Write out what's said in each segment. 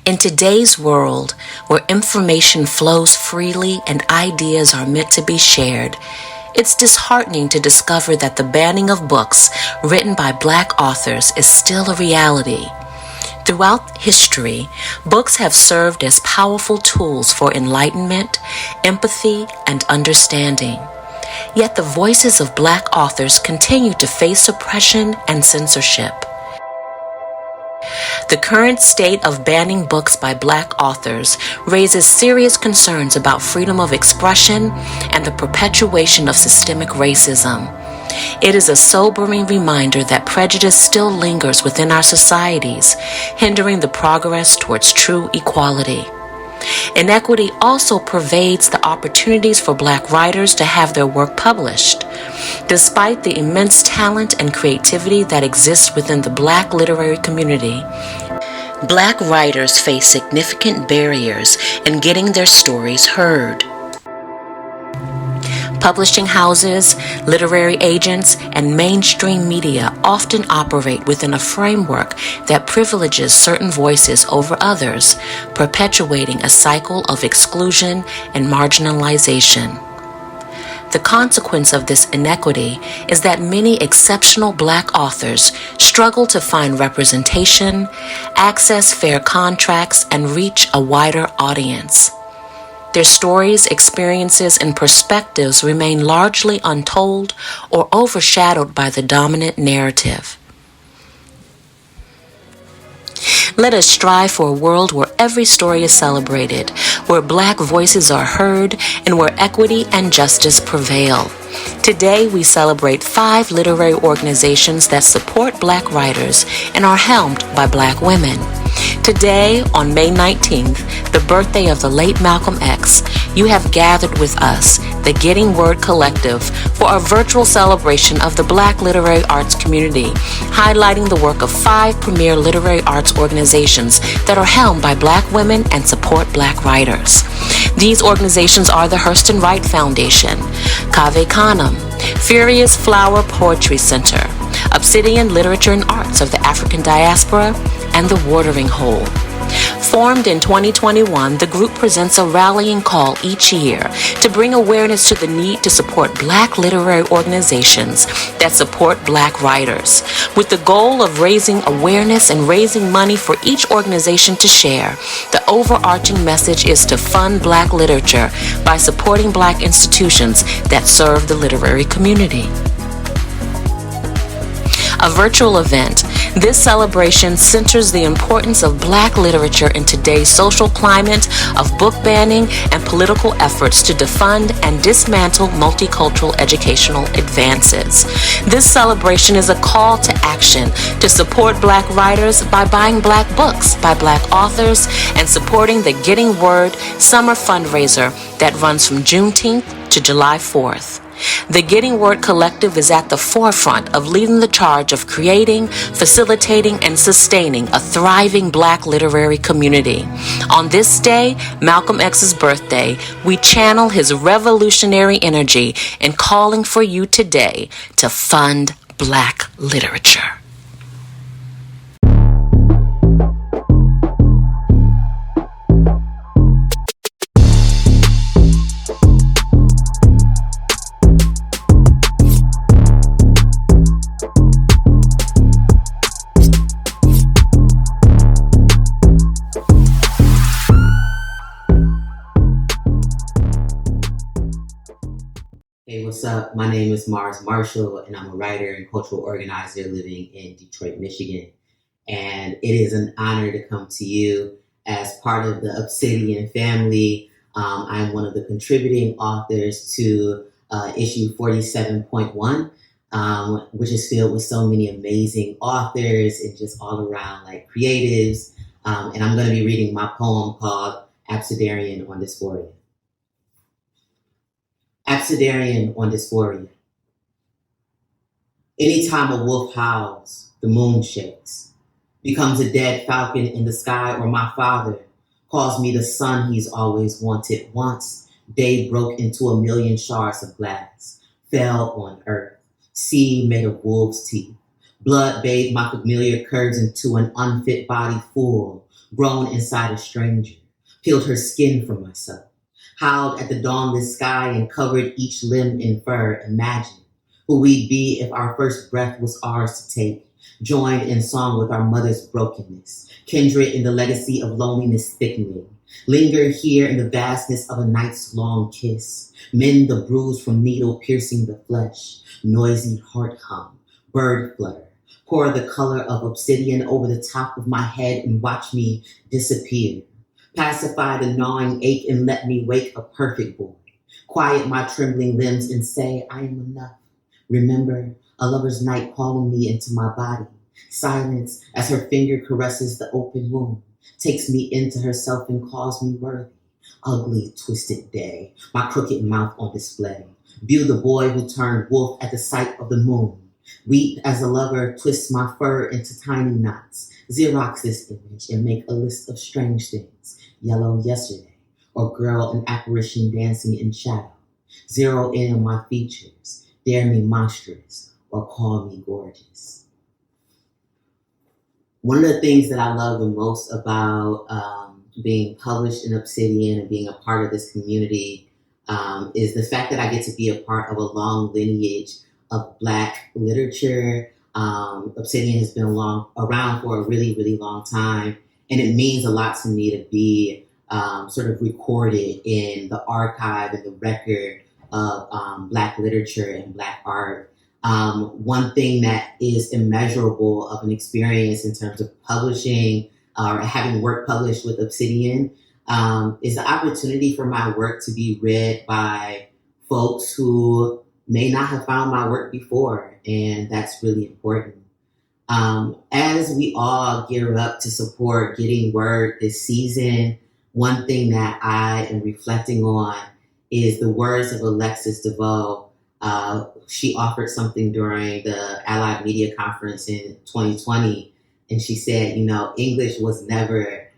In today's world, where information flows freely and ideas are meant to be shared, it's disheartening to discover that the banning of books written by Black authors is still a reality. Throughout history, books have served as powerful tools for enlightenment, empathy, and understanding. Yet the voices of Black authors continue to face suppression and censorship. The current state of banning books by Black authors raises serious concerns about freedom of expression and the perpetuation of systemic racism. It is a sobering reminder that prejudice still lingers within our societies, hindering the progress towards true equality. Inequity also pervades the opportunities for Black writers to have their work published. Despite the immense talent and creativity that exists within the Black literary community, Black writers face significant barriers in getting their stories heard. Publishing houses, literary agents, and mainstream media often operate within a framework that privileges certain voices over others, perpetuating a cycle of exclusion and marginalization. The consequence of this inequity is that many exceptional Black authors struggle to find representation, access fair contracts, and reach a wider audience. Their stories, experiences, and perspectives remain largely untold or overshadowed by the dominant narrative. Let us strive for a world where every story is celebrated, where Black voices are heard, and where equity and justice prevail. Today, we celebrate 5 literary organizations that support Black writers and are helmed by Black women. Today, on May 19th, the birthday of the late Malcolm X, you have gathered with us, the Getting Word Collective, for a virtual celebration of the Black literary arts community, highlighting the work of 5 premier literary arts organizations that are helmed by Black women and support Black writers. These organizations are the Hurston Wright Foundation, Canem, Furious Flower Poetry Center, Obsidian Literature and Arts of the African Diaspora, and the Watering Hole. Formed in 2021, the group presents a rallying call each year to bring awareness to the need to support Black literary organizations that support Black writers, with the goal of raising awareness and raising money for each organization to share. The overarching message is to fund Black literature by supporting Black institutions that serve the literary community. A virtual event, this celebration centers the importance of Black literature in today's social climate of book banning and political efforts to defund and dismantle multicultural educational advances. This celebration is a call to action to support Black writers by buying Black books by Black authors and supporting the Getting Word summer fundraiser that runs from Juneteenth to July 4th. The Getting Word Collective is at the forefront of leading the charge of creating, facilitating, and sustaining a thriving Black literary community. On this day, Malcolm X's birthday, we channel his revolutionary energy in calling for you today to fund Black literature. Hey, what's up? My name is Mars Marshall, and I'm a writer and cultural organizer living in Detroit, Michigan. And it is an honor to come to you as part of the Obsidian family. I'm one of the contributing authors to issue 47.1, which is filled with so many amazing authors and just all around like creatives. And I'm going to be reading my poem called Obsidian on Dysphoria. Obsidian on Dysphoria. Anytime a wolf howls, the moon shakes, becomes a dead falcon in the sky, or my father calls me the son he's always wanted. Once day broke into a million shards of glass, fell on earth, sea made of wolves' teeth. Blood bathed my familiar curves into an unfit body full, grown inside a stranger, peeled her skin from myself, howled at the dawnless sky and covered each limb in fur. Imagine who we'd be if our first breath was ours to take, joined in song with our mother's brokenness, kindred in the legacy of loneliness thickening, linger here in the vastness of a night's long kiss, mend the bruise from needle piercing the flesh, noisy heart hum, bird flutter, pour the color of obsidian over the top of my head and watch me disappear. Pacify the gnawing ache and let me wake a perfect boy. Quiet my trembling limbs and say, I am enough. Remember a lover's night calling me into my body. Silence as her finger caresses the open wound, takes me into herself and calls me worthy. Ugly, twisted day, my crooked mouth on display. View the boy who turned wolf at the sight of the moon. Weep as a lover twists my fur into tiny knots. Xerox this image and make a list of strange things. Yellow yesterday, or girl an apparition dancing in shadow. Zero in on my features, dare me monstrous, or call me gorgeous. One of the things that I love the most about being published in Obsidian and being a part of this community is the fact that I get to be a part of a long lineage of Black literature. Obsidian has been around for a really, really long time, and it means a lot to me to be sort of recorded in the archive and the record of Black literature and Black art. One thing that is immeasurable of an experience in terms of publishing or having work published with Obsidian is the opportunity for my work to be read by folks who may not have found my work before, and that's really important. As we all gear up to support Getting Word this season, one thing that I am reflecting on is the words of Alexis DeVoe. She offered something during the Allied Media Conference in 2020, and she said, English was never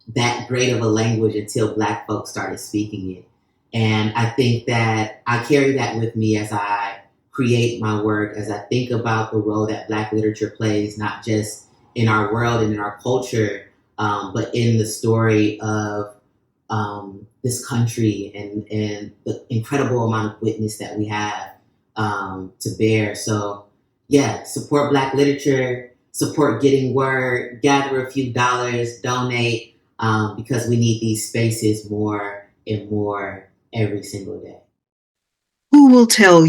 that great of a language until Black folks started speaking it. And I think that I carry that with me as I create my work, as I think about the role that Black literature plays, not just in our world and in our culture, but in the story of this country and the incredible amount of witness that we have to bear. So yeah, support Black literature, support Getting Word, gather a few dollars, donate, because we need these spaces more and more every single day. Who will tell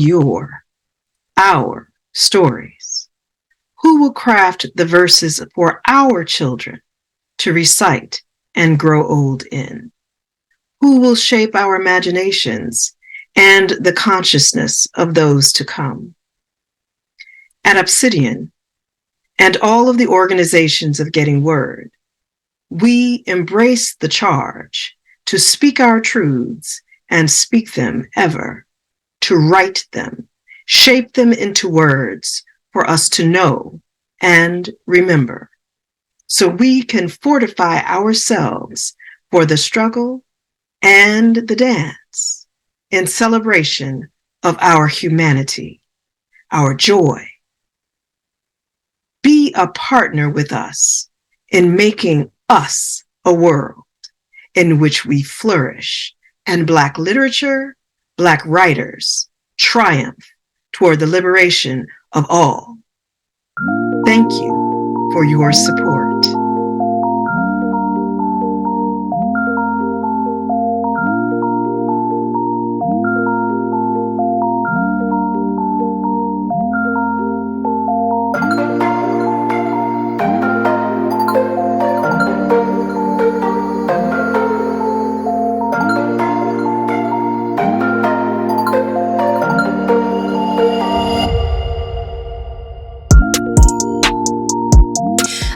our stories? Who will craft the verses for our children to recite and grow old in? Who will shape our imaginations and the consciousness of those to come? At Obsidian and all of the organizations of Getting Word, we embrace the charge to speak our truths and speak them ever, to write them, shape them into words for us to know and remember, so we can fortify ourselves for the struggle and the dance in celebration of our humanity, our joy. Be a partner with us in making us a world in which we flourish and Black literature, Black writers triumph toward the liberation of all. Thank you for your support.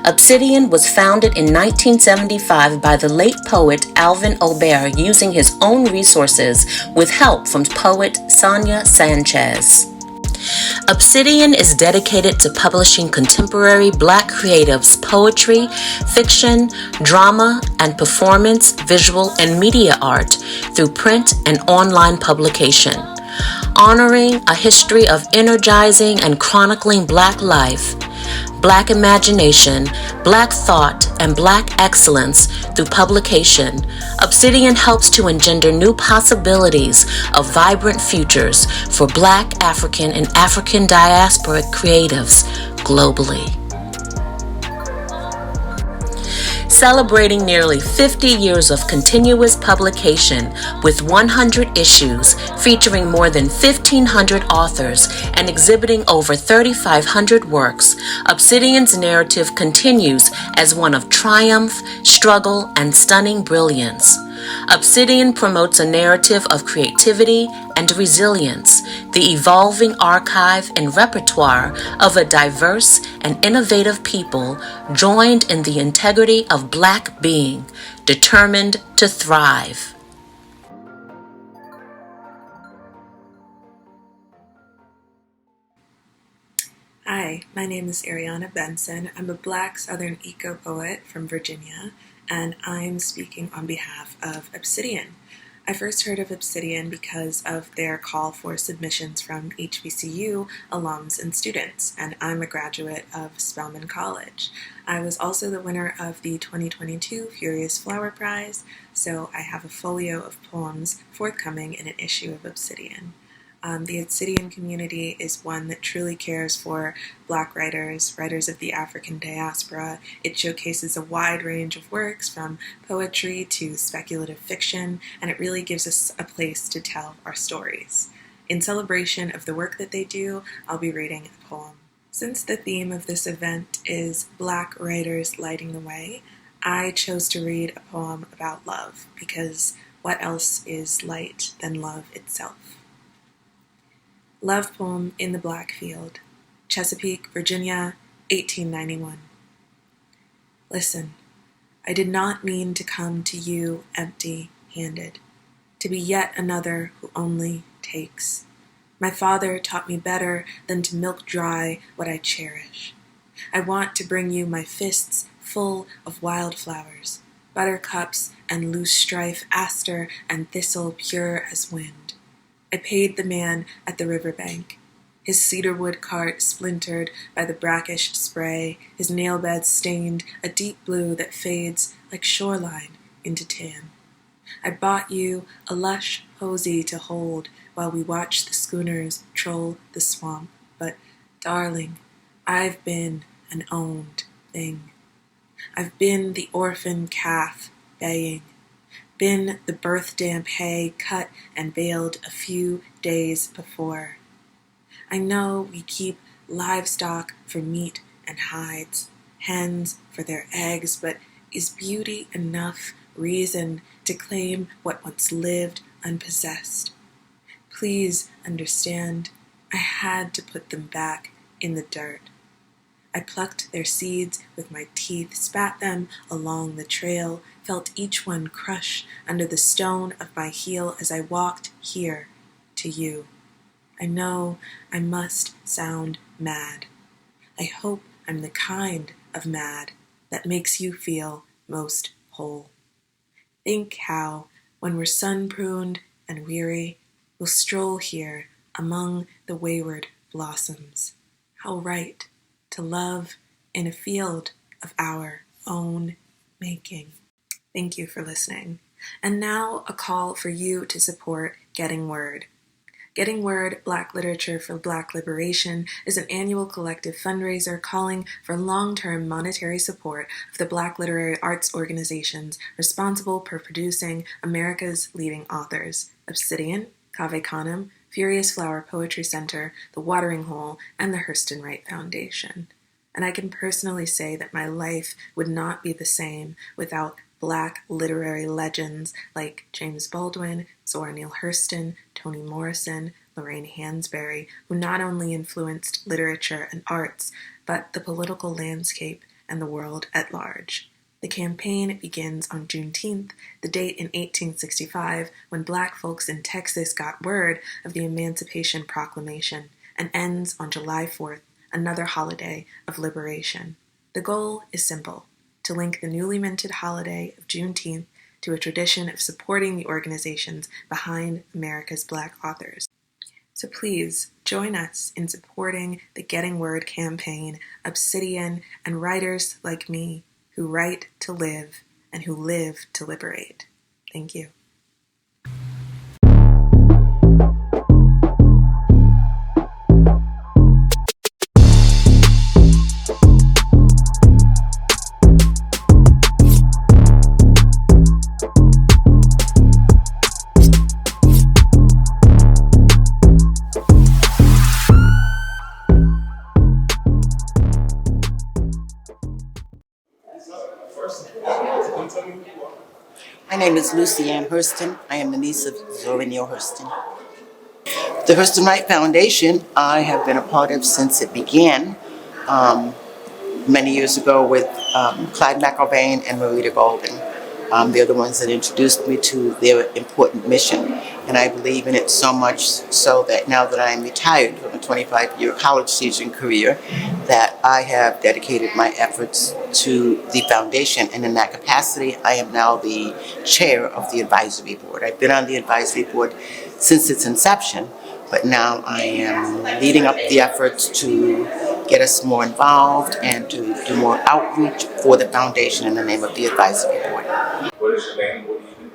Obsidian was founded in 1975 by the late poet Alvin Aubert using his own resources with help from poet Sonia Sanchez. Obsidian is dedicated to publishing contemporary Black creatives' poetry, fiction, drama, and performance, visual, and media art through print and online publication. Honoring a history of energizing and chronicling Black life, Black imagination, Black thought, and Black excellence through publication, Obsidian helps to engender new possibilities of vibrant futures for Black, African, and African diasporic creatives globally. Celebrating nearly 50 years of continuous publication with 100 issues featuring more than 1,500 authors and exhibiting over 3,500 works, Obsidian's narrative continues as one of triumph, struggle, and stunning brilliance. Obsidian promotes a narrative of creativity and resilience, the evolving archive and repertoire of a diverse and innovative people joined in the integrity of Black being, determined to thrive. Hi, my name is Ariana Benson. I'm a Black Southern eco-poet from Virginia, and I'm speaking on behalf of Obsidian. I first heard of Obsidian because of their call for submissions from HBCU alums and students, and I'm a graduate of Spelman College. I was also the winner of the 2022 Furious Flower Prize, so I have a folio of poems forthcoming in an issue of Obsidian. The Obsidian community is one that truly cares for Black writers, writers of the African diaspora. It showcases a wide range of works from poetry to speculative fiction, and it really gives us a place to tell our stories. In celebration of the work that they do, I'll be reading a poem. Since the theme of this event is Black writers lighting the way, I chose to read a poem about love, because what else is light than love itself? Love Poem in the Black Field, Chesapeake, Virginia, 1891. Listen, I did not mean to come to you empty-handed, to be yet another who only takes. My father taught me better than to milk dry what I cherish. I want to bring you my fists full of wildflowers, buttercups and loose strife, aster and thistle pure as wind. I paid the man at the riverbank, his cedarwood cart splintered by the brackish spray, his nail bed stained a deep blue that fades like shoreline into tan. I bought you a lush posy to hold while we watch the schooners troll the swamp, but, darling, I've been an owned thing. I've been the orphan calf baying, been the birth-damp hay cut and baled a few days before. I know we keep livestock for meat and hides, hens for their eggs, but is beauty enough reason to claim what once lived unpossessed? Please understand, I had to put them back in the dirt. I plucked their seeds with my teeth, spat them along the trail, felt each one crush under the stone of my heel as I walked here to you. I know I must sound mad. I hope I'm the kind of mad that makes you feel most whole. Think how, when we're sun-pruned and weary, we'll stroll here among the wayward blossoms. How right to love in a field of our own making. Thank you for listening. And now a call for you to support Getting Word. Getting Word, Black Literature for Black Liberation is an annual collective fundraiser calling for long-term monetary support of the Black literary arts organizations responsible for producing America's leading authors: Obsidian, Canem, Furious Flower Poetry Center, The Watering Hole, and the Hurston Wright Foundation. And I can personally say that my life would not be the same without Black literary legends like James Baldwin, Zora Neale Hurston, Toni Morrison, Lorraine Hansberry, who not only influenced literature and arts, but the political landscape and the world at large. The campaign begins on Juneteenth, the date in 1865 when Black folks in Texas got word of the Emancipation Proclamation, and ends on July 4th, another holiday of liberation. The goal is simple: to link the newly minted holiday of Juneteenth to a tradition of supporting the organizations behind America's Black authors. So please join us in supporting the Getting Word campaign, Obsidian, and writers like me who write to live and who live to liberate. Thank you. My name is Lucy Ann Hurston. I am the niece of Zora Neale Hurston. The Hurston Wright Foundation I have been a part of since it began many years ago with Clyde McIlvaine and Marita Golden. They're the ones that introduced me to their important mission, and I believe in it so much so that now that I am retired from a 25-year college teaching career, that I have dedicated my efforts to the foundation, and in that capacity, I am now the chair of the advisory board. I've been on the advisory board since its inception, but now I am leading up the efforts to get us more involved and to do more outreach for the foundation in the name of the advisory board. What is your name? What do you do?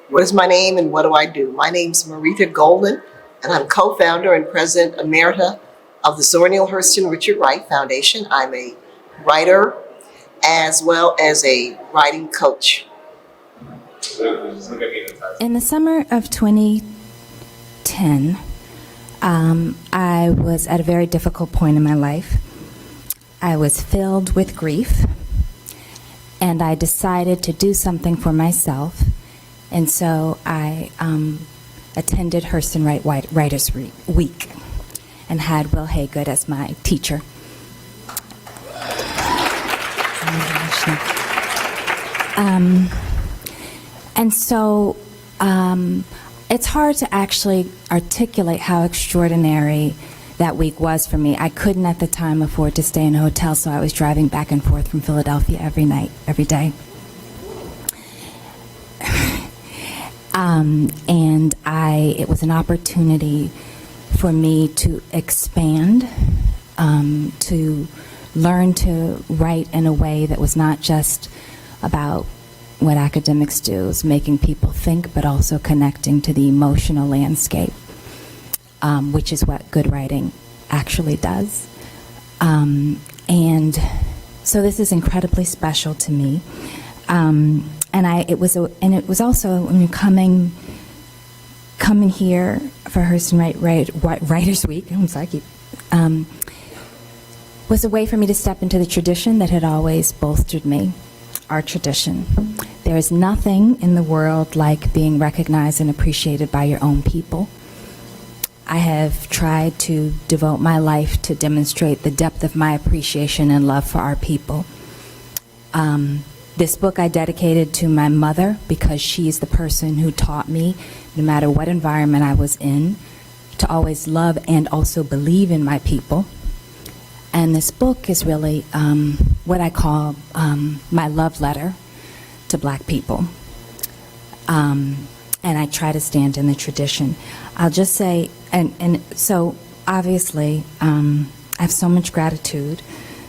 What is my name and what do I do? My name's Marita Golden, and I'm co-founder and president emerita of the Zora Neale Hurston Richard Wright Foundation. I'm a writer as well as a writing coach. In the summer of 2010, I was at a very difficult point in my life. I was filled with grief, and I decided to do something for myself. And so I attended Hurston Wright Writers Week and had Will Haygood as my teacher. And so it's hard to actually articulate how extraordinary that week was for me. I couldn't at the time afford to stay in a hotel, so I was driving back and forth from Philadelphia every night, every day. And it was an opportunity for me to expand, to learn to write in a way that was not just about what academics do, is making people think, but also connecting to the emotional landscape, which is what good writing actually does. And so this is incredibly special to me. It was also when coming here for Hurston Writers Week. I'm sorry, was a way for me to step into the tradition that had always bolstered me, our tradition. There is nothing in the world like being recognized and appreciated by your own people. I have tried to devote my life to demonstrate the depth of my appreciation and love for our people. This book I dedicated to my mother because she's the person who taught me, no matter what environment I was in, to always love and also believe in my people. And this book is really what I call my love letter to Black people. And I try to stand in the tradition. I'll just say, and so obviously, I have so much gratitude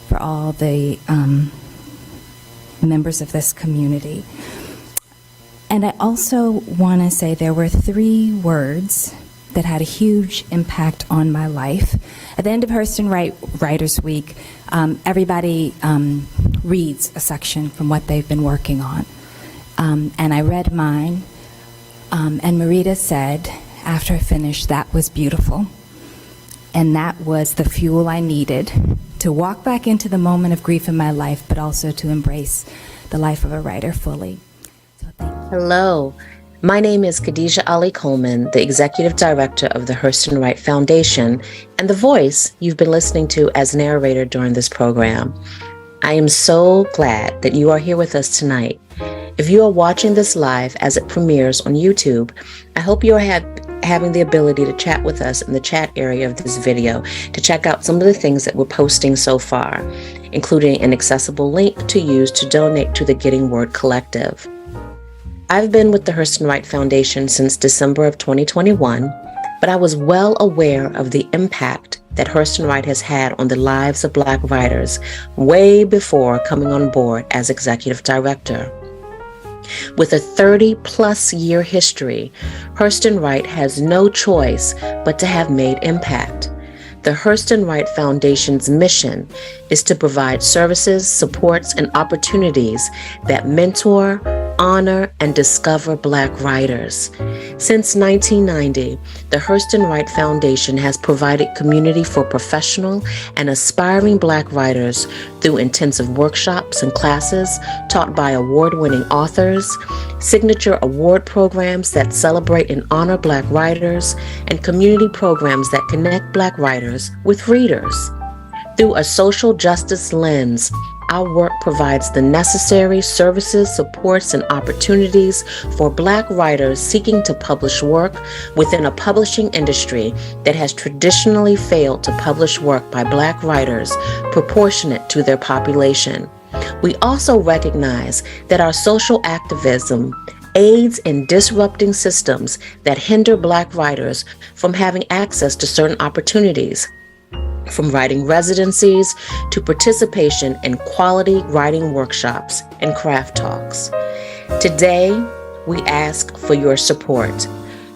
for all the members of this community. And I also want to say there were 3 words that had a huge impact on my life. At the end of Hurston Writers Week, everybody reads a section from what they've been working on. And I read mine, and Marita said, after I finished, "That was beautiful." And that was the fuel I needed to walk back into the moment of grief in my life, but also to embrace the life of a writer fully. So thank you. Hello, my name is Khadijah Ali Coleman, the Executive Director of the Hurston Wright Foundation, and the voice you've been listening to as narrator during this program. I am so glad that you are here with us tonight. If you are watching this live as it premieres on YouTube, I hope you are having the ability to chat with us in the chat area of this video to check out some of the things that we're posting so far, including an accessible link to use to donate to the Getting Word Collective. I've been with the Hurston Wright Foundation since December of 2021, but I was well aware of the impact that Hurston Wright has had on the lives of Black writers way before coming on board as executive director. With a 30-plus year history, Hurston Wright has no choice but to have made impact. The Hurston Wright Foundation's mission is to provide services, supports, and opportunities that mentor, honor, and discover Black writers. Since 1990, the Hurston Wright Foundation has provided community for professional and aspiring Black writers through intensive workshops and classes taught by award-winning authors, signature award programs that celebrate and honor Black writers, and community programs that connect Black writers with readers. Through a social justice lens, our work provides the necessary services, supports, and opportunities for Black writers seeking to publish work within a publishing industry that has traditionally failed to publish work by Black writers proportionate to their population. We also recognize that our social activism aids in disrupting systems that hinder Black writers from having access to certain opportunities, from writing residencies to participation in quality writing workshops and craft talks. Today, we ask for your support.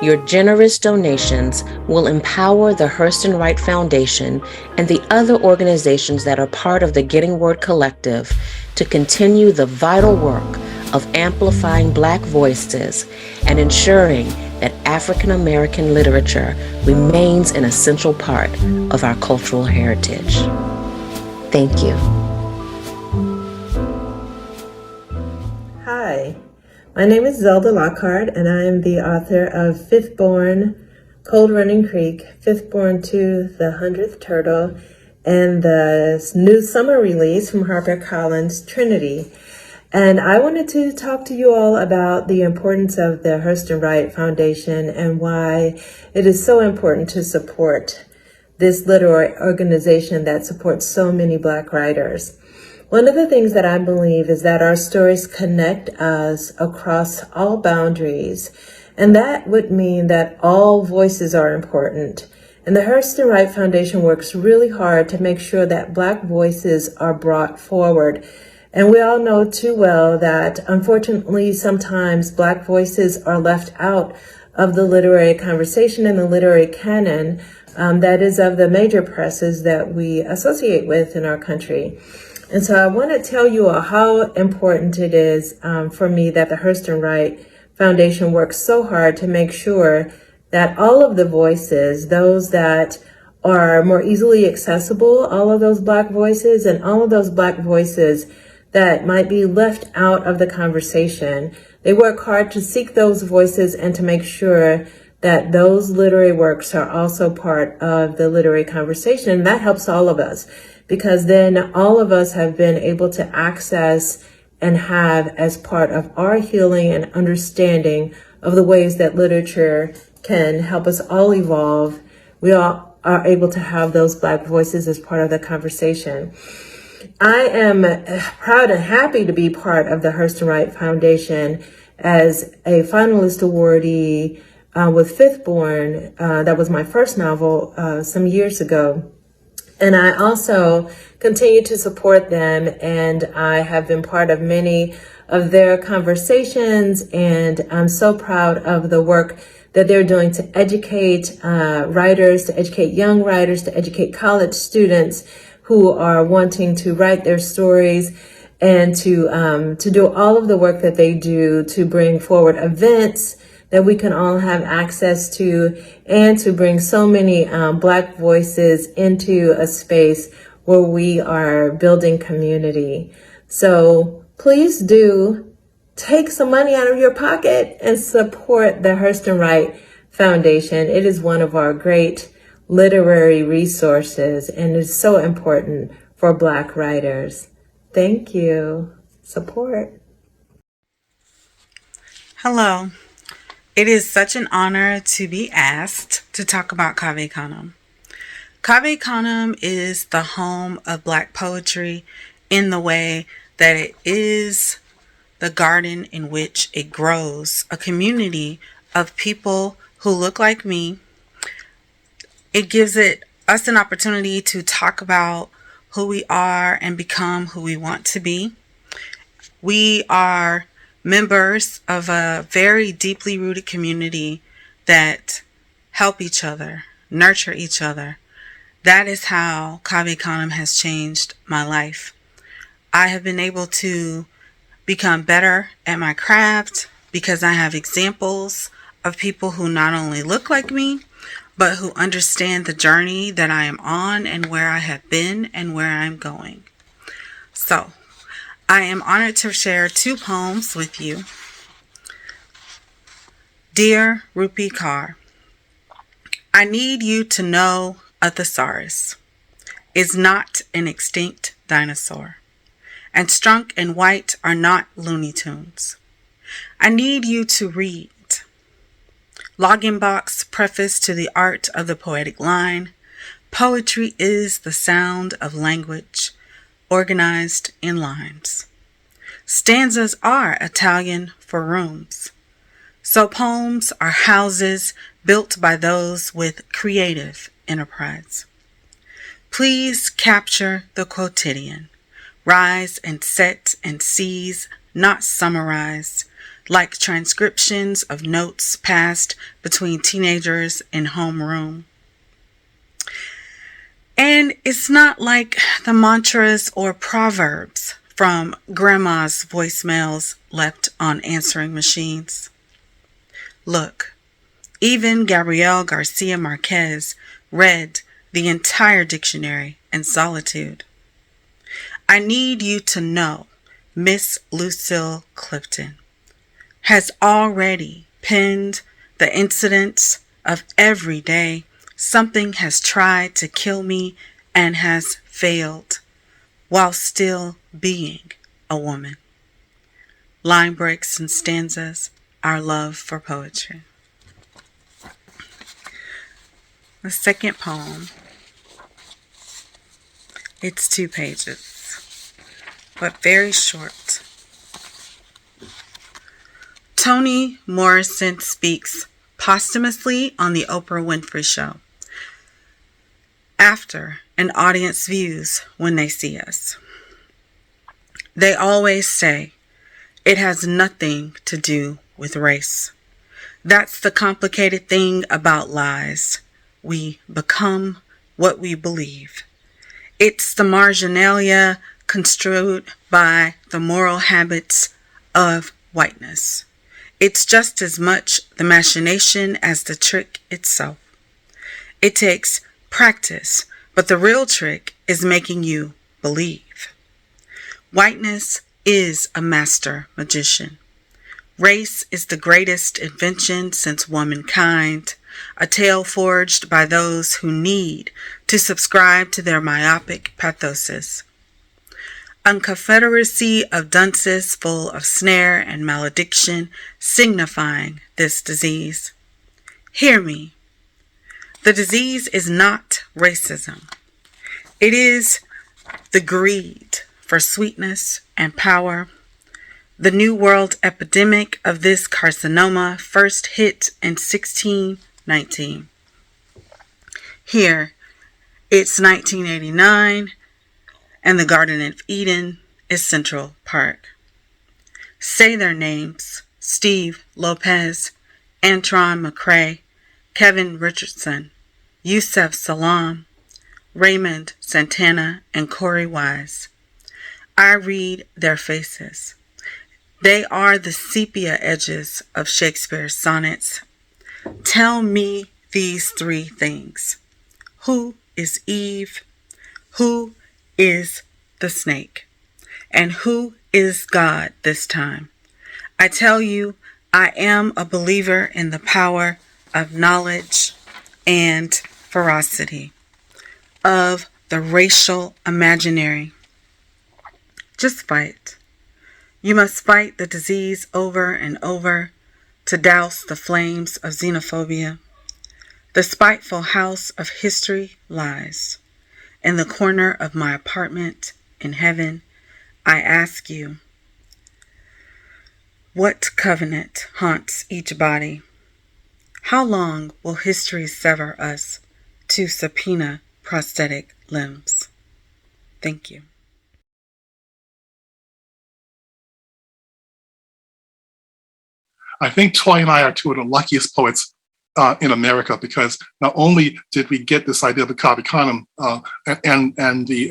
Your generous donations will empower the Hurston Wright Foundation and the other organizations that are part of the Getting Word Collective to continue the vital work of amplifying Black voices and ensuring that African American literature remains an essential part of our cultural heritage. Thank you. Hi, my name is Zelda Lockhart, and I am the author of Fifth Born, Cold Running Creek, Fifth Born 2, The 100th Turtle, and the new summer release from HarperCollins, Trinity. And I wanted to talk to you all about the importance of the Hurston Wright Foundation and why it is so important to support this literary organization that supports so many Black writers. One of the things that I believe is that our stories connect us across all boundaries, and that would mean that all voices are important. And the Hurston Wright Foundation works really hard to make sure that Black voices are brought forward. And we all know too well that, unfortunately, sometimes Black voices are left out of the literary conversation and the literary canon that is of the major presses that we associate with in our country. And so I want to tell you all how important it is for me that the Hurston Wright Foundation works so hard to make sure that all of the voices, those that are more easily accessible, all of those Black voices and all of those Black voices that might be left out of the conversation. They work hard to seek those voices and to make sure that those literary works are also part of the literary conversation. And that helps all of us, because then all of us have been able to access and have as part of our healing and understanding of the ways that literature can help us all evolve. We all are able to have those Black voices as part of the conversation. I am proud and happy to be part of the Hurston Wright Foundation as a finalist awardee with Fifth Born. That was my first novel some years ago. And I also continue to support them, and I have been part of many of their conversations, and I'm so proud of the work that they're doing to educate writers, to educate young writers, to educate college students who are wanting to write their stories, and to do all of the work that they do to bring forward events that we can all have access to, and to bring so many Black voices into a space where we are building community. So please do take some money out of your pocket and support the Hurston Wright Foundation. It is one of our great literary resources, and it's so important for Black writers. Thank you. Support. Hello. It is such an honor to be asked to talk about Canem. Canem is the home of Black poetry in the way that it is the garden in which it grows, a community of people who look like me, It gives us an opportunity to talk about who we are and become who we want to be. We are members of a very deeply rooted community that help each other, nurture each other. That is how Canem has changed my life. I have been able to become better at my craft because I have examples of people who not only look like me, but who understand the journey that I am on and where I have been and where I'm going. So, I am honored to share 2 poems with you. Dear Rupi Kaur, I need you to know a thesaurus is not an extinct dinosaur, and Strunk and White are not Looney Tunes. I need you to read Login Box Preface to the Art of the Poetic Line. Poetry is the sound of language organized in lines. Stanzas are Italian for rooms. So poems are houses built by those with creative enterprise. Please capture the quotidian. Rise and set and seize, not summarized, like transcriptions of notes passed between teenagers in homeroom. And it's not like the mantras or proverbs from grandma's voicemails left on answering machines. Look, even Gabriel Garcia Marquez read the entire dictionary in solitude. I need you to know Miss Lucille Clifton has already penned the incidents of every day something has tried to kill me and has failed while still being a woman. Line breaks and stanzas, our love for poetry. The second poem, it's 2 pages, but very short. Toni Morrison speaks posthumously on the Oprah Winfrey Show after an audience views when they see us. They always say it has nothing to do with race. That's the complicated thing about lies. We become what we believe. It's the marginalia construed by the moral habits of whiteness. It's just as much the machination as the trick itself. It takes practice, but the real trick is making you believe. Whiteness is a master magician. Race is the greatest invention since womankind, a tale forged by those who need to subscribe to their myopic pathosis. A confederacy of dunces full of snare and malediction signifying this disease. Hear me. The disease is not racism. It is the greed for sweetness and power. The New World epidemic of this carcinoma first hit in 1619. Here, it's 1989, and the Garden of Eden is Central Park. Say their names: Steve Lopez, Antron McCray, Kevin Richardson, Yusef Salaam, Raymond Santana, and Corey Wise. I read their faces. They are the sepia edges of Shakespeare's sonnets. Tell me these 3 things. Who is Eve? Who is the snake? And who is God this time? I tell you, I am a believer in the power of knowledge and ferocity, of the racial imaginary. Just fight. You must fight the disease over and over to douse the flames of xenophobia. The spiteful house of history lies in the corner of my apartment in heaven. I ask you, what covenant haunts each body? How long will history sever us to subpoena prosthetic limbs. Thank you. I think Toy and I are two of the luckiest poets in America, because not only did we get this idea of the Cave Canem and the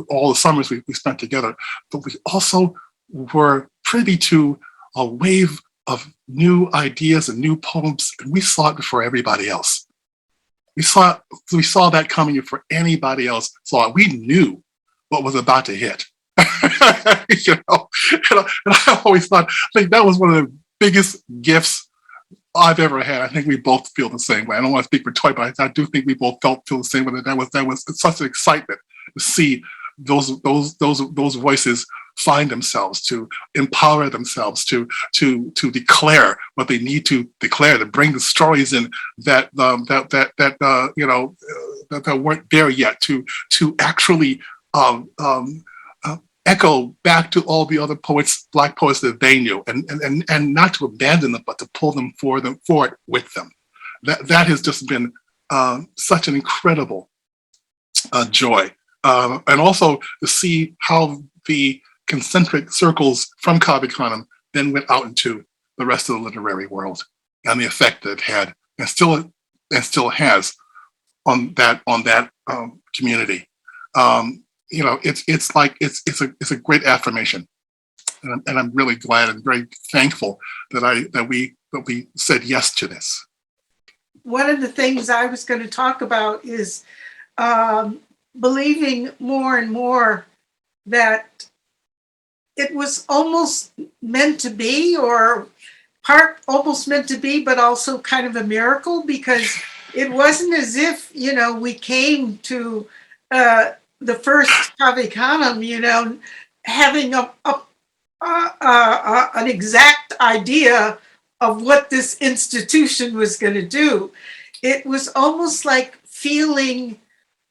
all the summers we spent together, but we also were privy to a wave of new ideas and new poems, and we saw it before everybody else. We saw that coming before anybody else saw it. We knew what was about to hit. And I always thought, I think that was one of the biggest gifts I've ever had. I think we both feel the same way. I don't want to speak for Toy, but I do think we both feel the same way. That was such an excitement to see those voices find themselves, to empower themselves, to declare what they need to declare, to bring the stories in that weren't there yet, to actually echo back to all the other poets, Black poets that they knew, and not to abandon them, but to pull them forward with them. That has just been such an incredible joy, and also to see how the concentric circles from Cave Canem then went out into the rest of the literary world, and the effect that it had, and still has on that community. It's a great affirmation, and I'm really glad and very thankful that we said yes to this. One of the things I was going to talk about is believing more and more that it was almost meant to be, or part almost meant to be, but also kind of a miracle, because it wasn't as if, we came to the first Cave Canem, having an exact idea of what this institution was going to do. It was almost like feeling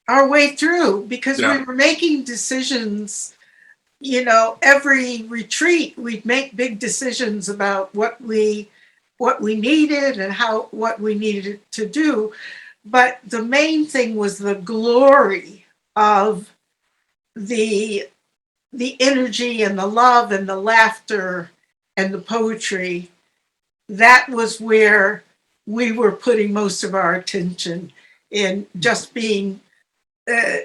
our way through, because we were making decisions. Every retreat, we'd make big decisions about what we needed and what we needed to do. But the main thing was the glory of the energy and the love and the laughter and the poetry. That was where we were putting most of our attention, in just being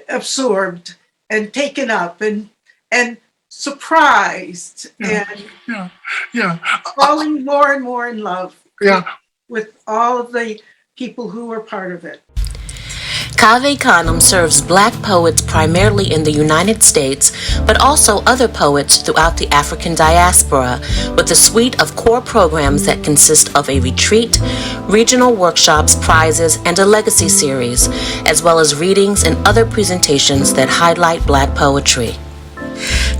absorbed and taken up and surprised and falling more and more in love with all of the people who were part of it. Cave Canem serves Black poets primarily in the United States, but also other poets throughout the African diaspora, with a suite of core programs that consist of a retreat, regional workshops, prizes, and a legacy series, as well as readings and other presentations that highlight Black poetry.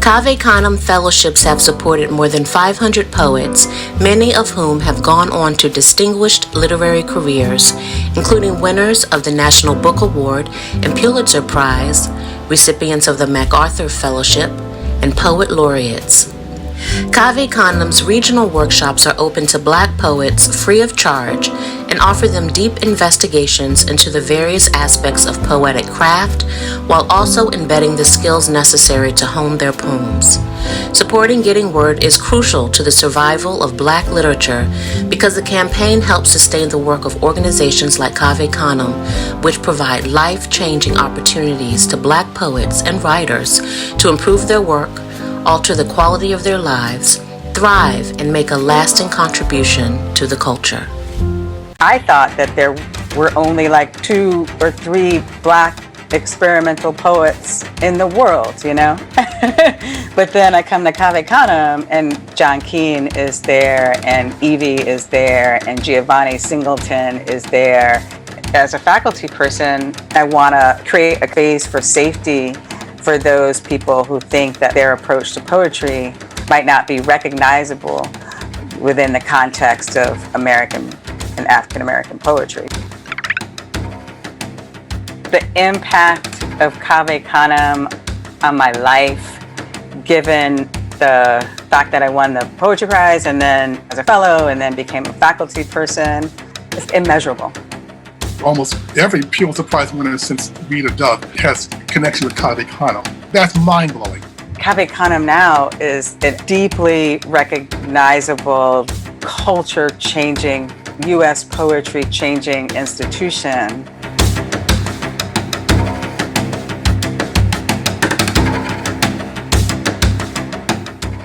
Cave Canem fellowships have supported more than 500 poets, many of whom have gone on to distinguished literary careers, including winners of the National Book Award and Pulitzer Prize, recipients of the MacArthur Fellowship, and poet laureates. Cave Canem's regional workshops are open to Black poets free of charge and offer them deep investigations into the various aspects of poetic craft, while also embedding the skills necessary to hone their poems. Supporting Getting Word is crucial to the survival of Black literature, because the campaign helps sustain the work of organizations like Cave Canem, which provide life-changing opportunities to Black poets and writers to improve their work, alter the quality of their lives, thrive, and make a lasting contribution to the culture. I thought that there were only like 2 or 3 Black experimental poets in the world, But then I come to Cave Canem, and John Keane is there, and Evie is there, and Giovanni Singleton is there. As a faculty person, I want to create a space for safety for those people who think that their approach to poetry might not be recognizable within the context of American and African American poetry. The impact of Cave Canem on my life, given the fact that I won the Poetry Prize and then as a fellow and then became a faculty person, is immeasurable. almost every Pulitzer Prize winner since Rita Dove has connection with Cave Canem. That's mind-blowing. Cave Canem now is a deeply recognizable, culture-changing, U.S. poetry-changing institution.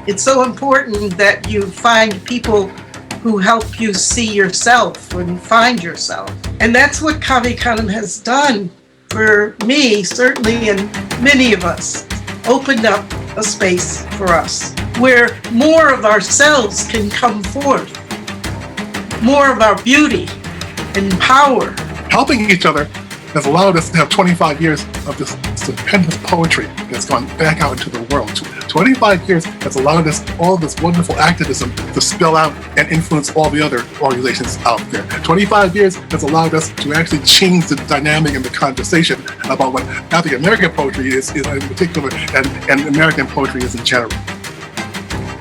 It's so important that you find people who help you see yourself and find yourself. And that's what Cave Canem has done for me, certainly, and many of us. Opened up a space for us where more of ourselves can come forth, more of our beauty and power. Helping each other has allowed us to have 25 years of this stupendous poetry that's gone back out into the world. 25 years has allowed us all this wonderful activism to spill out and influence all the other organizations out there. 25 years has allowed us to actually change the dynamic and the conversation about what African American poetry is in particular, and American poetry is in general.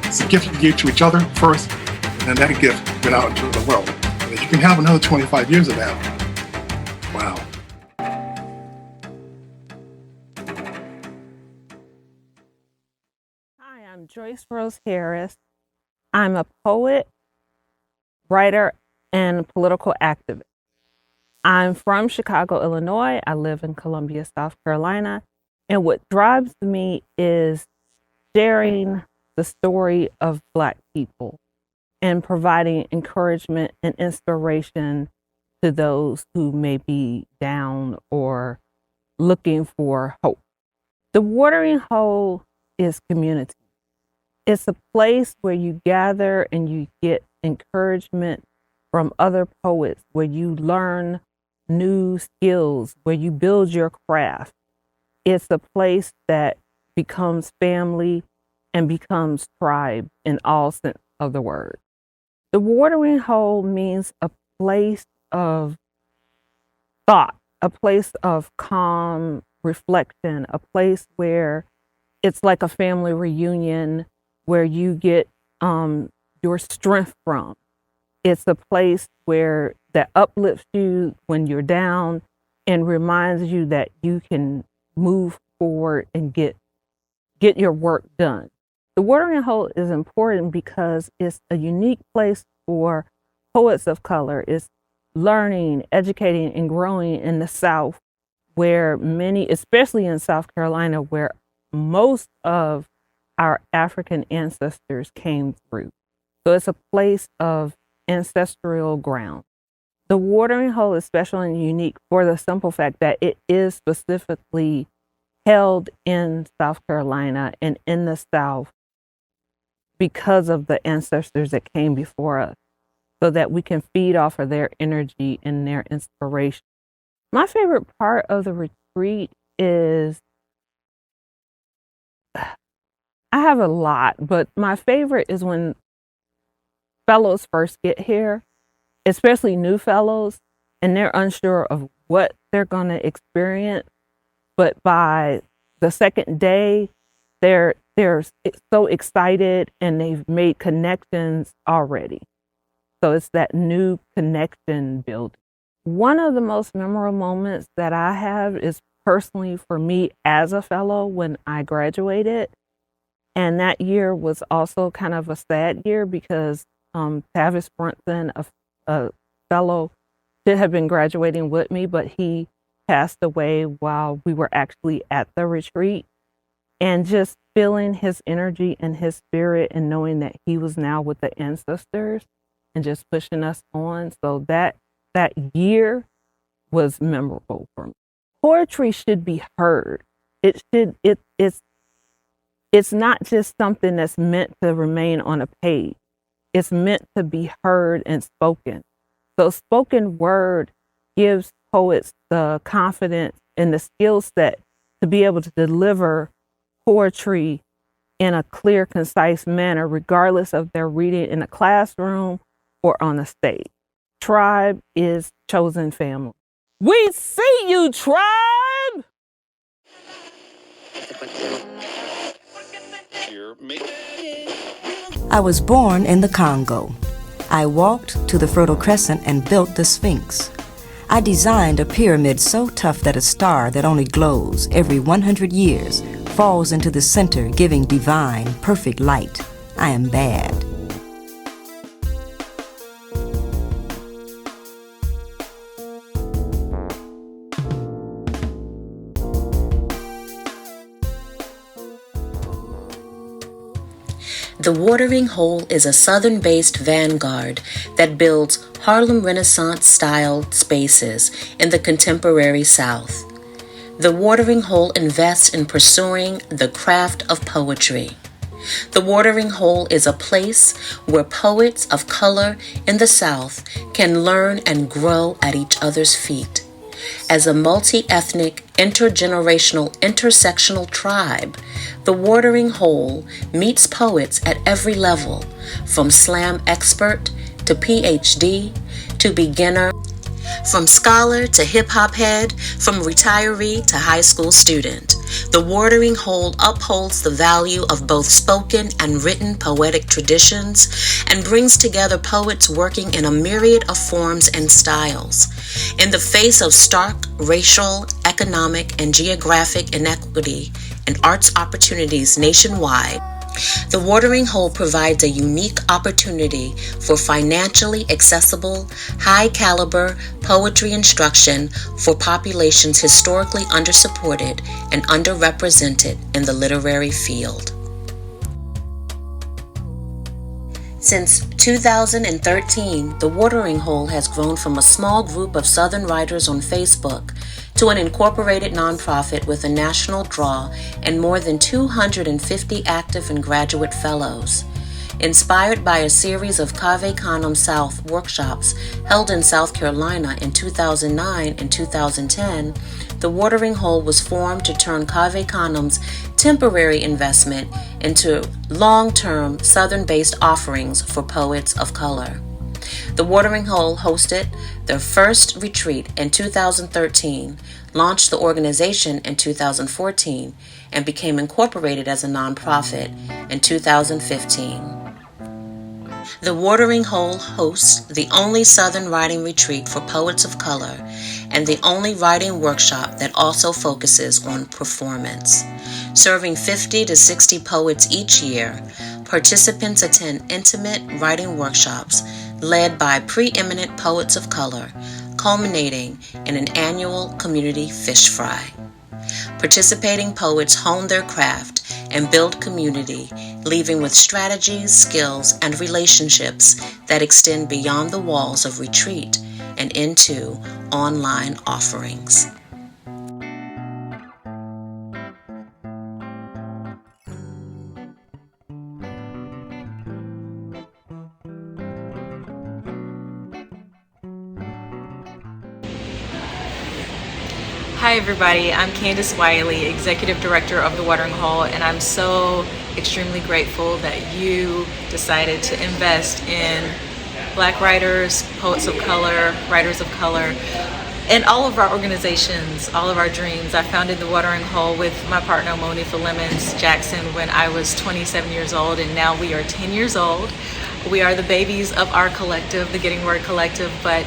It's a gift we gave to each other first, and that gift went out into the world. And if you can have another 25 years of that, wow. I'm Joyce Rose Harris. I'm a poet, writer, and political activist. I'm from Chicago, Illinois. I live in Columbia, South Carolina. And what drives me is sharing the story of Black people and providing encouragement and inspiration to those who may be down or looking for hope. The watering hole is community. It's a place where you gather and you get encouragement from other poets, where you learn new skills, where you build your craft. It's a place that becomes family and becomes tribe in all sense of the word. The watering hole means a place of thought, a place of calm reflection, a place where it's like a family reunion where you get your strength from. It's a place where that uplifts you when you're down and reminds you that you can move forward and get your work done. The watering hole is important because it's a unique place for poets of color. It's learning, educating, and growing in the South, where many, especially in South Carolina, where most of our African ancestors came through. So it's a place of ancestral ground. The watering hole is special and unique for the simple fact that it is specifically held in South Carolina and in the South because of the ancestors that came before us, so that we can feed off of their energy and their inspiration. My favorite part of the retreat is, I have a lot, but my favorite is when fellows first get here, especially new fellows, and they're unsure of what they're going to experience. But by the second day, they're so excited and they've made connections already. So it's that new connection building. One of the most memorable moments that I have is personally for me as a fellow when I graduated. And that year was also kind of a sad year because Tavis Brunson, a fellow, should have been graduating with me, but he passed away while we were actually at the retreat. And just feeling his energy and his spirit and knowing that he was now with the ancestors and just pushing us on. So that year was memorable for me. Poetry should be heard. It's not just something that's meant to remain on a page. It's meant to be heard and spoken. So spoken word gives poets the confidence and the skill set to be able to deliver poetry in a clear, concise manner, regardless of their reading in a classroom or on a stage. Tribe is chosen family. We see you, tribe! I was born in the Congo. I walked to the Fertile Crescent and built the Sphinx. I designed a pyramid so tough that a star that only glows every 100 years falls into the center, giving divine, perfect light. I am bad. The Watering Hole is a Southern-based vanguard that builds Harlem Renaissance-style spaces in the contemporary South. The Watering Hole invests in pursuing the craft of poetry. The Watering Hole is a place where poets of color in the South can learn and grow at each other's feet. As a multi-ethnic, intergenerational, intersectional tribe, the Watering Hole meets poets at every level, from slam expert to PhD to beginner, from scholar to hip-hop head, from retiree to high school student. The Watering Hole upholds the value of both spoken and written poetic traditions and brings together poets working in a myriad of forms and styles. In the face of stark racial, economic, and geographic inequity and arts opportunities nationwide, the Watering Hole provides a unique opportunity for financially accessible, high-caliber poetry instruction for populations historically undersupported and underrepresented in the literary field. Since 2013, the Watering Hole has grown from a small group of Southern writers on Facebook to an incorporated nonprofit with a national draw and more than 250 active and graduate fellows. Inspired by a series of Canem South workshops held in South Carolina in 2009 and 2010, the Watering Hole was formed to turn Canem's temporary investment into long-term Southern-based offerings for poets of color. The Watering Hole hosted their first retreat in 2013, launched the organization in 2014, and became incorporated as a nonprofit in 2015. The Watering Hole hosts the only Southern writing retreat for poets of color and the only writing workshop that also focuses on performance. Serving 50 to 60 poets each year, participants attend intimate writing workshops led by preeminent poets of color, culminating in an annual community fish fry. Participating poets hone their craft and build community, leaving with strategies, skills, and relationships that extend beyond the walls of retreat and into online offerings. Hi everybody, I'm Candace Wiley, Executive Director of the Watering Hole, and I'm so extremely grateful that you decided to invest in Black writers, poets of color, writers of color, and all of our organizations, all of our dreams. I founded the Watering Hole with my partner Monifa Lemons Jackson when I was 27 years old, and now we are 10 years old. We are the babies of our collective, the Getting Word Collective, but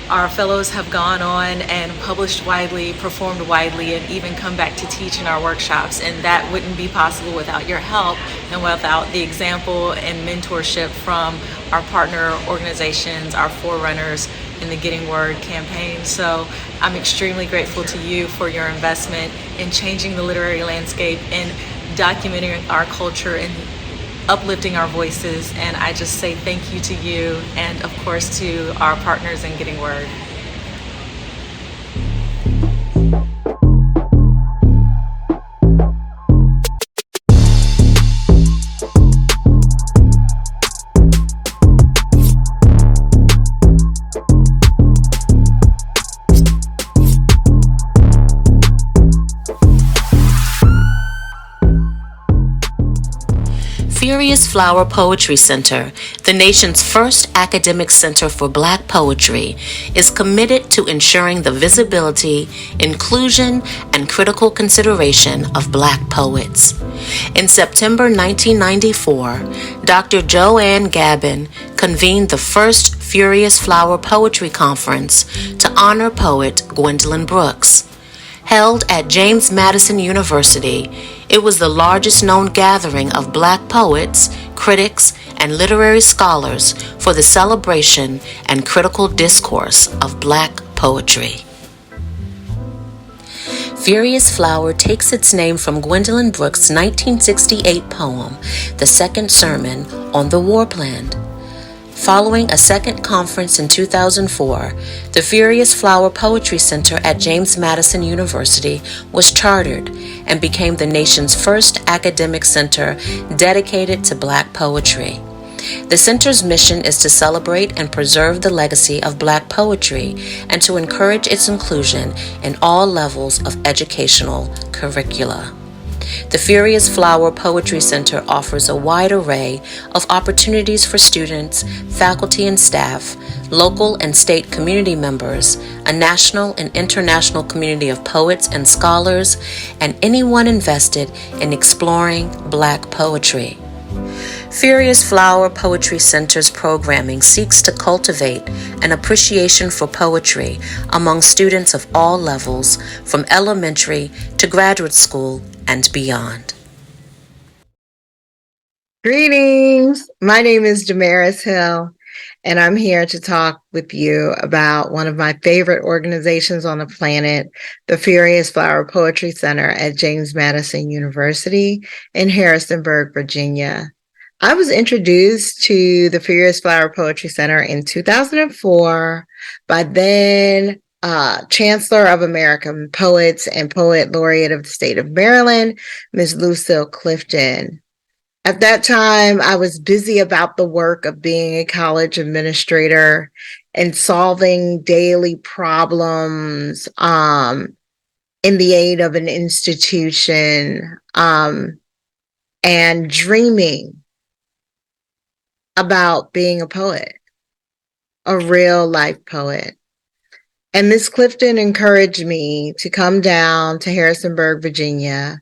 our fellows have gone on and published widely, performed widely, and even come back to teach in our workshops. And that wouldn't be possible without your help and without the example and mentorship from our partner organizations, our forerunners in the Getting Word campaign. So I'm extremely grateful to you for your investment in changing the literary landscape and documenting our culture and uplifting our voices, and I just say thank you to you and of course to our partners in Getting Word. Furious Flower Poetry Center, the nation's first academic center for Black poetry, is committed to ensuring the visibility, inclusion, and critical consideration of Black poets. In September 1994, Dr. Joanne Gabin convened the first Furious Flower Poetry Conference to honor poet Gwendolyn Brooks. Held at James Madison University, it was the largest known gathering of Black poets, critics, and literary scholars for the celebration and critical discourse of Black poetry. Furious Flower takes its name from Gwendolyn Brooks' 1968 poem, The Second Sermon on the Warpland. Following a second conference in 2004, the Furious Flower Poetry Center at James Madison University was chartered and became the nation's first academic center dedicated to Black poetry. The center's mission is to celebrate and preserve the legacy of Black poetry and to encourage its inclusion in all levels of educational curricula. The Furious Flower Poetry Center offers a wide array of opportunities for students, faculty and staff, local and state community members, a national and international community of poets and scholars, and anyone invested in exploring Black poetry. Furious Flower Poetry Center's programming seeks to cultivate an appreciation for poetry among students of all levels, from elementary to graduate school and beyond. Greetings. My name is Damaris Hill, and I'm here to talk with you about one of my favorite organizations on the planet, the Furious Flower Poetry Center at James Madison University in Harrisonburg, Virginia. I was introduced to the Furious Flower Poetry Center in 2004 by then Chancellor of American Poets and Poet Laureate of the State of Maryland, Ms. Lucille Clifton. At that time, I was busy about the work of being a college administrator and solving daily problems in the aid of an institution and dreaming about being a poet, a real life poet. And Ms. Clifton encouraged me to come down to Harrisonburg, Virginia,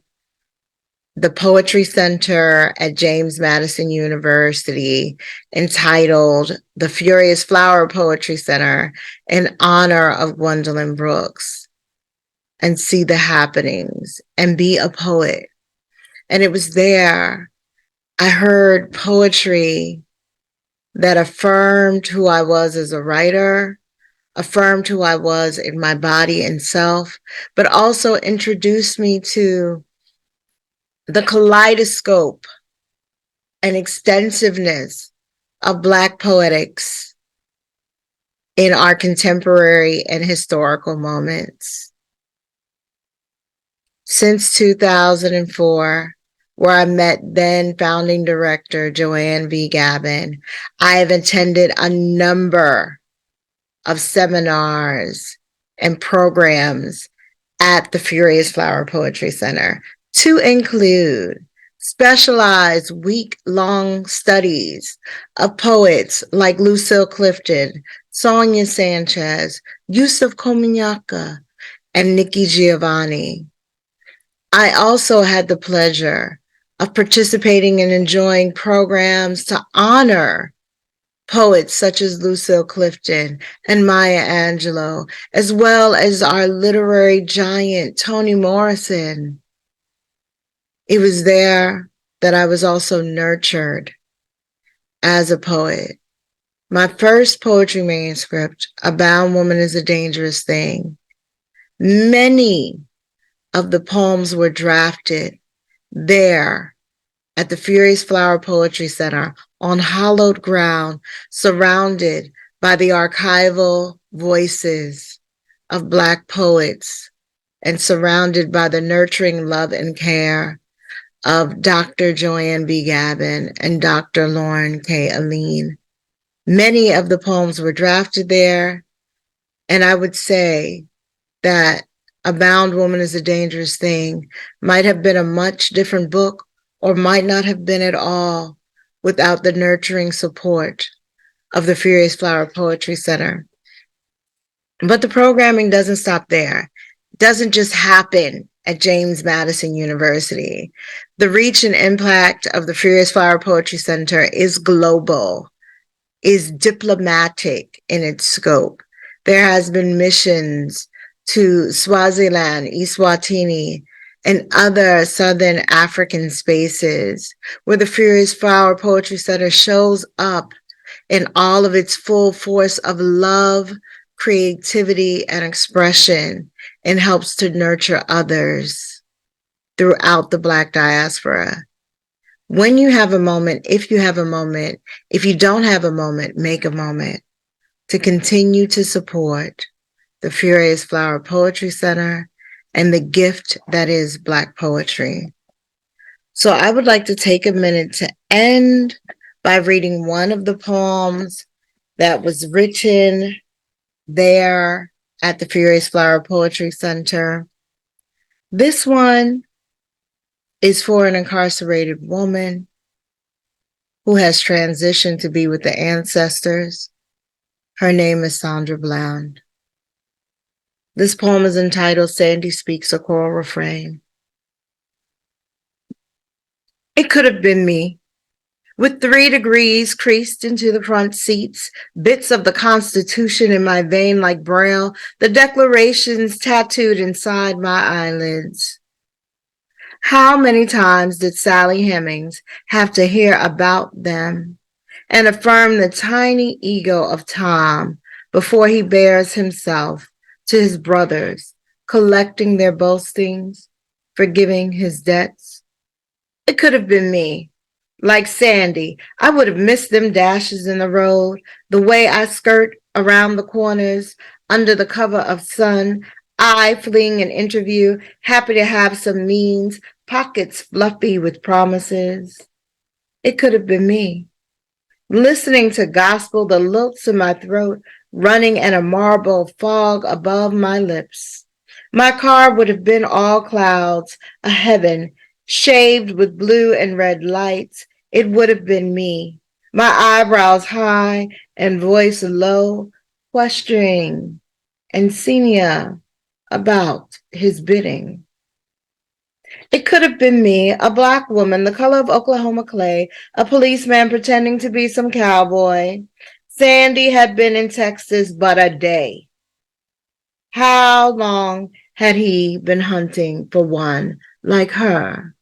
the Poetry Center at James Madison University, entitled the Furious Flower Poetry Center in honor of Gwendolyn Brooks, and see the happenings and be a poet. And it was there I heard poetry that affirmed who I was as a writer, affirmed who I was in my body and self, but also introduced me to the kaleidoscope and extensiveness of Black poetics in our contemporary and historical moments. Since 2004, where I met then founding director Joanne V. Gabin, I have attended a number of seminars and programs at the Furious Flower Poetry Center, to include specialized week-long studies of poets like Lucille Clifton, Sonia Sanchez, Yusuf Komunyakaa, and Nikki Giovanni. I also had the pleasure of participating and enjoying programs to honor poets such as Lucille Clifton and Maya Angelou, as well as our literary giant, Toni Morrison. It was there that I was also nurtured as a poet. My first poetry manuscript, A Bound Woman is a Dangerous Thing. Many of the poems were drafted there at the Furious Flower Poetry Center on hallowed ground, surrounded by the archival voices of Black poets and surrounded by the nurturing love and care of Dr. Joanne B. Gabin and Dr. Lauren K. Aline. Many of the poems were drafted there, and I would say that A Bound Woman is a Dangerous Thing might have been a much different book or might not have been at all without the nurturing support of the Furious Flower Poetry Center. But the programming doesn't stop there. It doesn't just happen at James Madison University. The reach and impact of the Furious Flower Poetry Center is global, is diplomatic in its scope. There has been missions to Swaziland, Eswatini, and other Southern African spaces where the Furious Flower Poetry Center shows up in all of its full force of love, creativity, and expression, and helps to nurture others throughout the Black diaspora. When you have a moment, if you have a moment, if you don't have a moment, make a moment to continue to support the Furious Flower Poetry Center and the gift that is Black poetry. So I would like to take a minute to end by reading one of the poems that was written there at the Furious Flower Poetry Center. This one is for an incarcerated woman who has transitioned to be with the ancestors. Her name is Sandra Bland. This poem is entitled Sandy Speaks a Choral Refrain. It could have been me, with 3 degrees creased into the front seats, bits of the Constitution in my vein like Braille, the declarations tattooed inside my eyelids. How many times did Sally Hemings have to hear about them and affirm the tiny ego of Tom before he bears himself to his brothers, collecting their boastings, forgiving his debts? It could have been me. Like Sandy, I would have missed them dashes in the road, the way I skirt around the corners under the cover of sun, I fleeing an interview, happy to have some means, pockets fluffy with promises. It could have been me. Listening to gospel, the lilts in my throat, running in a marble fog above my lips. My car would have been all clouds, a heaven, shaved with blue and red lights. It would have been me, my eyebrows high and voice low, questioning Encenia about his bidding. It could have been me, a Black woman, the color of Oklahoma clay, a policeman pretending to be some cowboy. Sandy had been in Texas but a day. How long had he been hunting for one like her?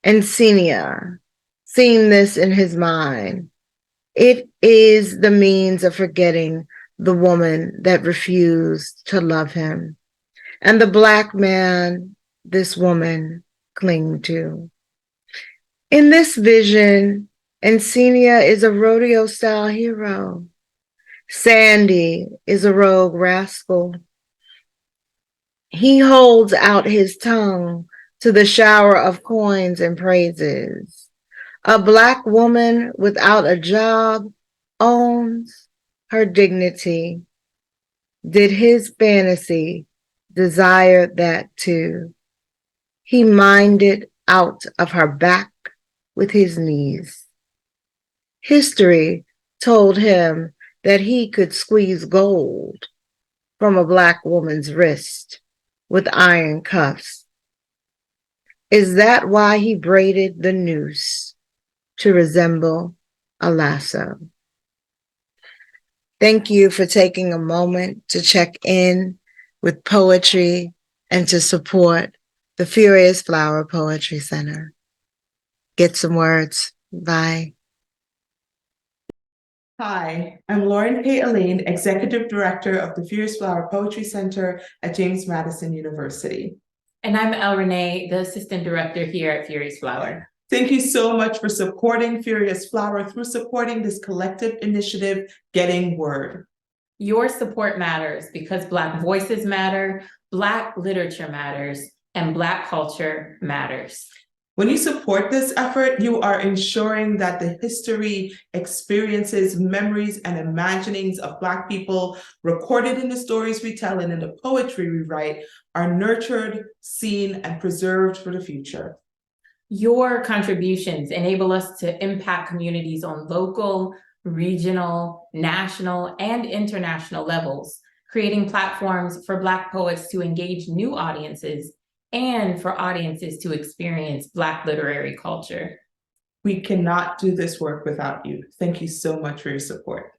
Encenia, seeing this in his mind, it is the means of forgetting the woman that refused to love him, and the Black man this woman clinged to. In this vision, Encenia is a rodeo-style hero. Sandy is a rogue rascal. He holds out his tongue to the shower of coins and praises. A Black woman without a job owns her dignity. Did his fantasy desire that too? He minded out of her back with his knees. History told him that he could squeeze gold from a Black woman's wrist with iron cuffs. Is that why he braided the noose to resemble a lasso? Thank you for taking a moment to check in with poetry and to support the Furious Flower Poetry Center. Get some words. Bye. Hi, I'm Lauren K. Elaine, Executive Director of the Furious Flower Poetry Center at James Madison University. And I'm El Renee, the Assistant Director here at Furious Flower. Thank you so much for supporting Furious Flower through supporting this collective initiative, Getting Word. Your support matters because Black voices matter, Black literature matters, and Black culture matters. When you support this effort, you are ensuring that the history, experiences, memories, and imaginings of Black people recorded in the stories we tell and in the poetry we write are nurtured, seen, and preserved for the future. Your contributions enable us to impact communities on local, regional, national, and international levels, creating platforms for Black poets to engage new audiences and for audiences to experience Black literary culture. We cannot do this work without you. Thank you so much for your support.